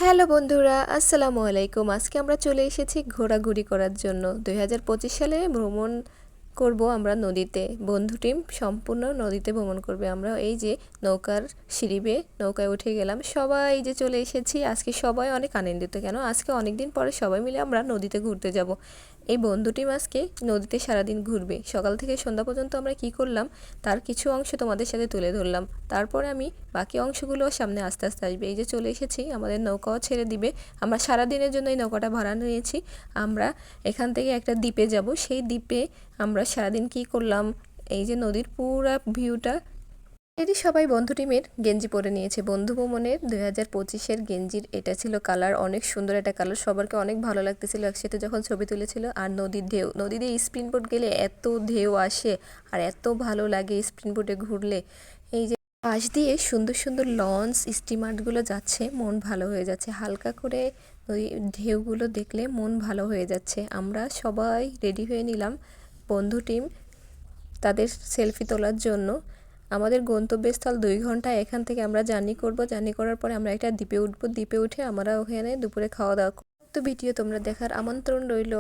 Hello বন্ধুরা, আসসালামু আলাইকুম। আজকে আমরা চলে এসেছি ঘোরাঘুরি করার জন্য। 2025 সালে ভ্রমণ করব আমরা নদীতে। বন্ধু টিম সম্পূর্ণ নদীতে ভ্রমণ করবে। আমরা এই যে নৌকার সিঁড়ি বেয়ে নৌকায় উঠে গেলাম, সবাই যে চলে এসেছি। আজকে সবাই অনেক আনন্দিত, কেন আজকে অনেক দিন পরে সবাই মিলে আমরা নদীতে ঘুরতে যাব। এই বন্ধু টিম আজকে নদীতে সারাদিন ঘুরবে। সকাল থেকে সন্ধ্যা পর্যন্ত আমরা কি করলাম তার কিছু অংশ তোমাদের সাথে তুলে ধরলাম। তারপরে আমি বাকি অংশগুলো সামনে আস্তে আস্তে আসবে। এই যে চলে এসেছি, আমাদের নৌকাও ছেড়ে দিবে। আমরা সারা দিনের জন্য এই নৌকাটা ভাড়া নিয়েছি। আমরা এখান থেকে একটা দ্বীপে যাব। সেই দ্বীপে আমরা সারাদিন কি করলাম, এই যে নদীর পুরা ভিউটা। এটি সবাই বন্ধু টিমের গেঞ্জি পরে নিয়েছে। বন্ধু ভ্রমণের 2025-এর গেঞ্জির এটা ছিল কালার, অনেক সুন্দর একটা কালার। সবারকে অনেক ভালো লাগতেছিল একসাথে যখন ছবি তুলেছিল। আর নদীর ঢেউ, নদীতে স্পিন বোট গেলে এত ঢেউ আসে আর এত ভালো লাগে স্পিন বোটে ঘুরলে। এই যে পাশ দিয়ে সুন্দর সুন্দর লঞ্চ স্টিমারগুলো যাচ্ছে, মন ভালো হয়ে যাচ্ছে। হালকা করে ওই ঢেউগুলো দেখলে মন ভালো হয়ে যাচ্ছে। আমরা সবাই রেডি হয়ে নিলাম বন্ধু টিম তাদের সেলফি তোলার জন্য। আমাদের গন্তব্যস্থল 2 ঘন্টা এখান থেকে আমরা জার্নি করব। জার্নি করার পরে আমরা একটা দ্বীপে উঠবো। দ্বীপে উঠে আমরা ওখানে দুপুরে খাওয়া দাওয়া। তো ভিডিও তোমরা দেখার আমন্ত্রণ রইল।